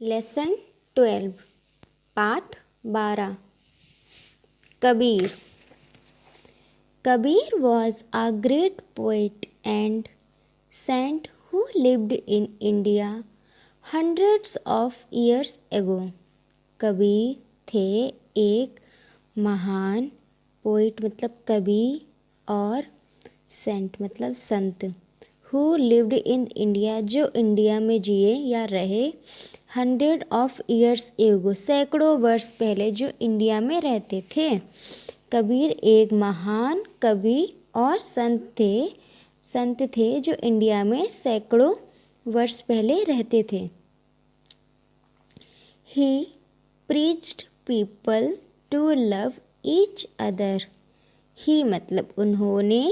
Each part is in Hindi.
लेसन 12 पाठ 12 Kabir Kabir was a great poet and saint who lived in India hundreds of years ago. Kabir थे एक महान पोइट मतलब कवि और सेंट मतलब संत हु लिव्ड इन इंडिया जो इंडिया में जिए या रहे 100 ऑफ ईयर्स एगो सैकड़ों वर्ष पहले जो इंडिया में रहते थे। कबीर एक महान कवि और संत थे जो इंडिया में सैकड़ों वर्ष पहले रहते थे। He preached people to love each other. He मतलब उन्होंने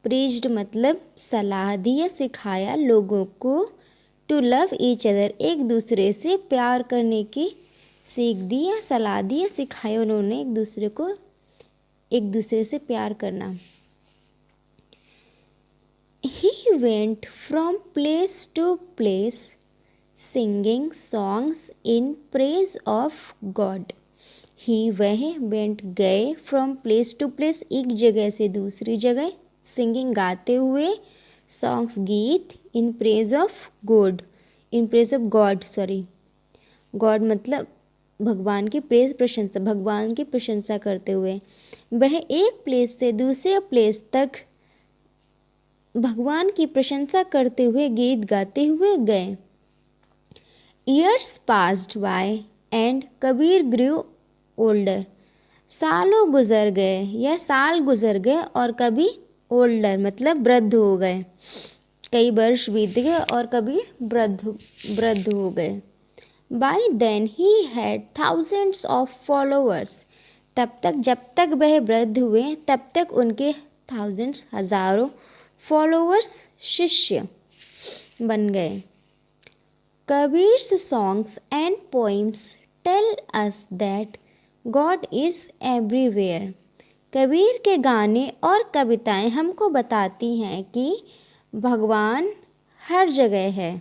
preached मतलब सलाह दी या सिखाया लोगों को to love each other एक दूसरे से प्यार करने की सीख दी या सलाह दी या सिखाया उन्होंने एक दूसरे से प्यार करना। He went from place to place singing songs in praise of God. He वह went गए from place to place एक जगह से दूसरी जगह singing गाते हुए songs गीत in praise of God God मतलब भगवान की भगवान की प्रशंसा करते हुए वह एक प्लेस से दूसरे प्लेस तक भगवान की प्रशंसा करते हुए गीत गाते हुए गए। Years passed by and Kabir grew older. सालों गुजर गए या साल गुजर गए और कबीर ओल्डर मतलब वृद्ध हो गए। कई वर्ष बीत गए और कबीर वृद्ध हो गए। By then he had thousands of followers. तब तक जब तक वह वृद्ध हुए तब तक उनके thousands हजारों followers शिष्य बन गए। Kabir's songs and poems tell us that God is everywhere. Kabir के गाने और कविताएं हमको बताती हैं कि भगवान हर जगह है।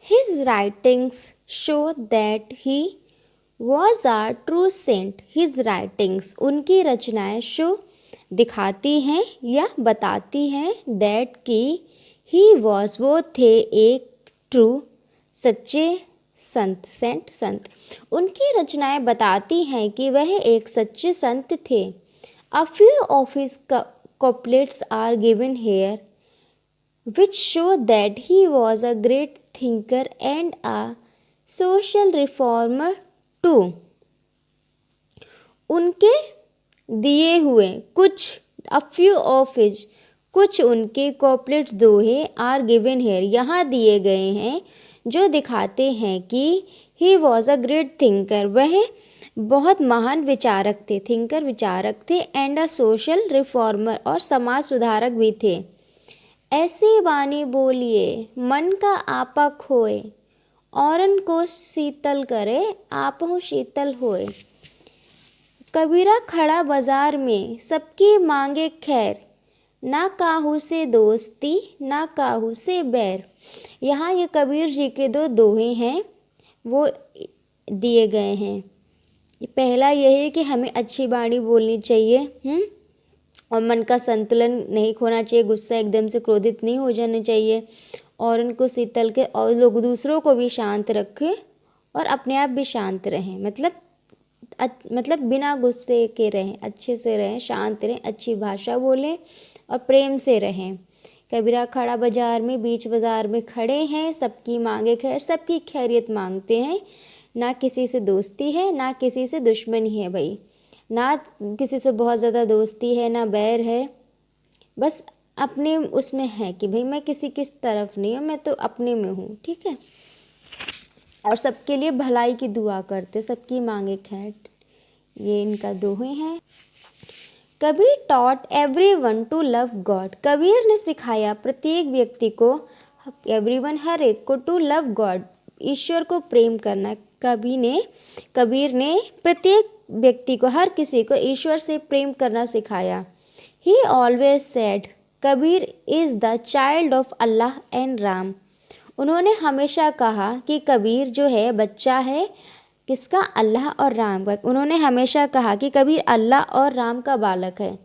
His writings show that he was a true saint. His writings उनकी रचनाएं दिखाती हैं या बताती हैं that कि he was वो थे एक true सच्चे संत उनकी रचनाएं बताती हैं कि वह एक सच्चे संत थे। A few of his couplets are given here which show that he was a great thinker and a social reformer too. उनके दिए हुए कुछ उनके couplets दोहे are given here यहाँ दिए गए हैं जो दिखाते हैं कि he was a great thinker वह बहुत महान विचारक थे and a social reformer और समाज सुधारक भी थे। ऐसी वाणी बोलिए मन का आपा खोए औरन को शीतल करे आपहु शीतल होए। कबीरा खड़ा बाजार में सबकी मांगे खैर ना काहू से दोस्ती ना काहू से बैर। यहाँ ये कबीर जी के दो दोहे हैं वो दिए गए हैं। पहला यह है कि हमें अच्छी वाणी बोलनी चाहिए और मन का संतुलन नहीं खोना चाहिए, गुस्सा एकदम से क्रोधित नहीं हो जाना चाहिए और उनको शीतल के और लोग दूसरों को भी शांत रखें और अपने आप भी शांत रहें मतलब बिना गुस्से के रहें, अच्छे से रहें, शांत रहें, अच्छी भाषा बोलें और प्रेम से रहें। कबीरा खड़ा बाजार में बीच बाजार में खड़े हैं सबकी मांगे खैर सबकी खैरियत मांगते हैं ना किसी से दोस्ती है ना किसी से दुश्मनी है भाई ना किसी से बहुत ज़्यादा दोस्ती है ना बैर है बस अपने उसमें है कि भाई मैं किसी किस तरफ नहीं हूँ मैं तो अपने में हूँ ठीक है और सबके लिए भलाई की दुआ करते सबकी मांगे खैर ये इनका दोहे हैं। Kabir taught everyone to love God Kabir ने सिखाया प्रत्येक व्यक्ति को एवरीवन हर एक को टू लव गॉड ईश्वर को प्रेम करना। कबीर ने प्रत्येक व्यक्ति को हर किसी को ईश्वर से प्रेम करना सिखाया। He always said, Kabir is the child of Allah and Ram. उन्होंने हमेशा कहा कि कबीर जो है बच्चा है किसका, अल्लाह और राम का। उन्होंने हमेशा कहा कि कबीर अल्लाह और राम का बालक है।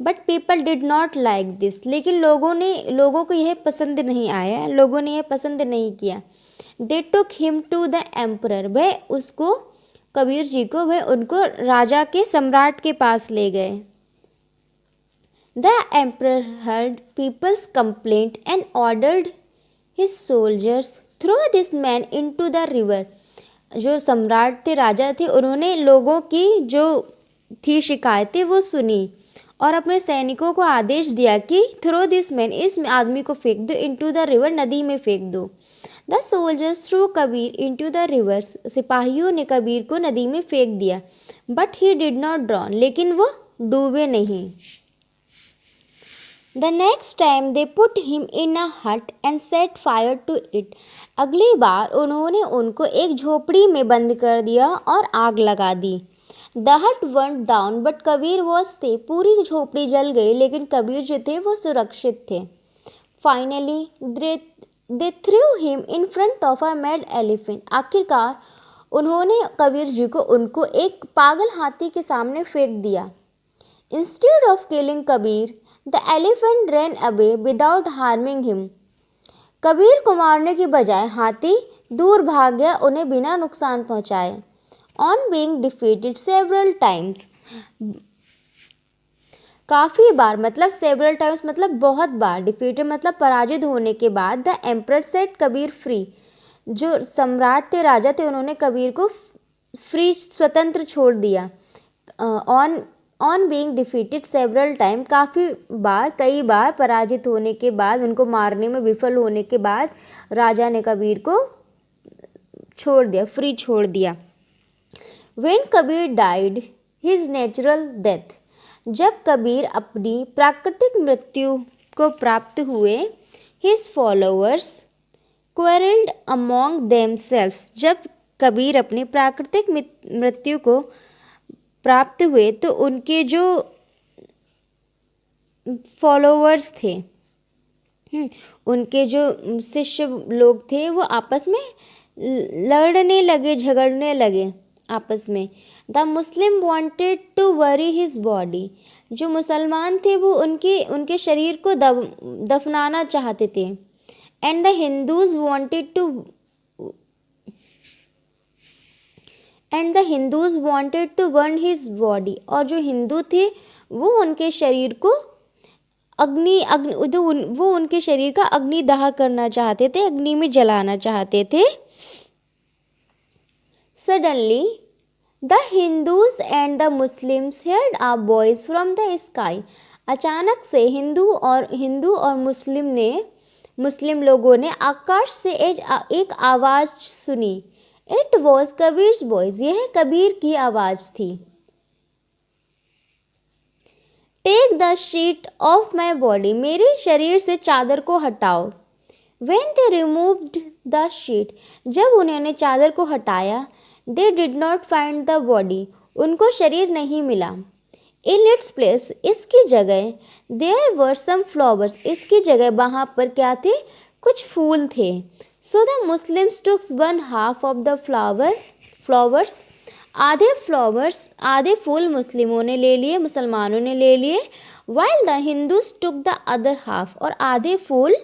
But people did not like this, लेकिन लोगों को यह पसंद नहीं आया, लोगों ने यह पसंद नहीं किया। They took him to the emperor, वह उसको, कबीर जी को, वह उनको राजा के, सम्राट के पास ले गए। The emperor heard people's complaint and ordered his soldiers throw this man into the river. जो सम्राट थे, राजा थे, उन्होंने लोगों की जो थी शिकायतें वो सुनी और अपने सैनिकों को आदेश दिया कि थ्रो दिस मैन, इस आदमी को फेंक दो, इनटू द रिवर, नदी में फेंक दो। The soldiers threw Kabir into the river, सिपाहियों ने कबीर को नदी में फेंक दिया। But he did not drown, लेकिन वो डूबे नहीं। The next time they put him in a hut and set fire to it. अगली बार उन्होंने उनको एक झोपड़ी में बंद कर दिया और आग लगा दी। द हट burned down but Kabir was safe, पूरी झोपड़ी जल गई लेकिन कबीर जो थे वो सुरक्षित थे। Finally they through him in front of a mad elephant, आखिरकार उन्होंने कबीर जी को उनको एक पागल हाथी के सामने फेंक दिया। Instead of killing Kabir the elephant ran away without harming him. Kabir को मारने की बजाय हाथी दूर भाग गया, उन्हें बिना नुकसान पहुंचाए। On being defeated several times, काफ़ी बार मतलब सेवरल टाइम्स मतलब बहुत बार, डिफीटेड मतलब पराजित होने के बाद, the emperor set Kabir free, जो सम्राट थे, राजा थे, उन्होंने कबीर को फ्री, स्वतंत्र छोड़ दिया। On being defeated several time, काफ़ी बार, कई बार पराजित होने के बाद, उनको मारने में विफल होने के बाद राजा ने कबीर को छोड़ दिया, फ्री छोड़ दिया। When Kabir died his natural death, जब कबीर अपनी प्राकृतिक मृत्यु को प्राप्त हुए, हिज फॉलोअर्स क्वेरल्ड अमॉन्ग देमसेल्व्स, जब कबीर अपनी प्राकृतिक मृत्यु को प्राप्त हुए तो उनके जो फॉलोअर्स थे, उनके जो शिष्य लोग थे, वो आपस में लड़ने लगे, झगड़ने लगे आपस में। The Muslim wanted to bury his body, जो मुसलमान थे वो उनके शरीर को दफनाना चाहते थे। And the Hindus wanted to burn his body, और जो हिंदू थे वो उनके शरीर को वो उनके शरीर का अग्निदाह करना चाहते थे, अग्नि में जलाना चाहते थे। Suddenly, the Hindus and the Muslims heard a voice from the sky. अचानक से हिंदू और मुस्लिम लोगों ने आकाश से एक आवाज़ सुनी। It was कबीर्स voice, यह कबीर की आवाज़ थी। Take the sheet off my body, मेरे शरीर से चादर को हटाओ। When they removed the sheet, जब उन्होंने चादर को हटाया, they did not find the body, उनको शरीर नहीं मिला। In its place, इसकी जगह, there were some flowers, इसकी जगह वहाँ पर क्या थे, कुछ फूल थे। So the Muslims took one half of the flowers, आधे फूल मुस्लिमों ने ले लिए, मुसलमानों ने ले लिए। While the Hindus took the other half, और आधे फूल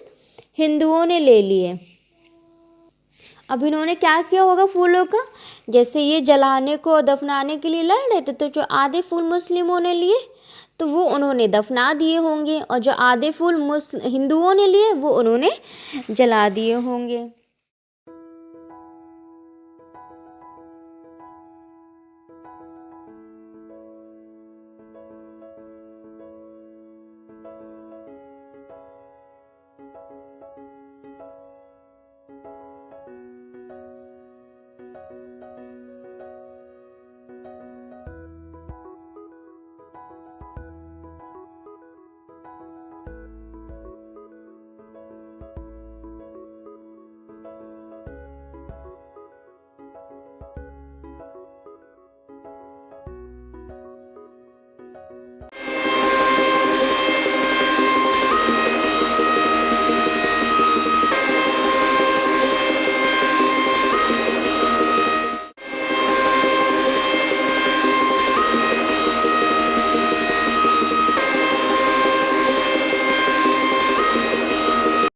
हिंदुओं ने ले लिए। अब इन्होंने क्या किया होगा फूलों का, जैसे ये जलाने को और दफनाने के लिए लड़ रहे थे, तो जो आधे फूल मुस्लिमों ने लिए तो वो उन्होंने दफना दिए होंगे, और जो आधे फूल हिंदुओं ने लिए वो उन्होंने जला दिए होंगे।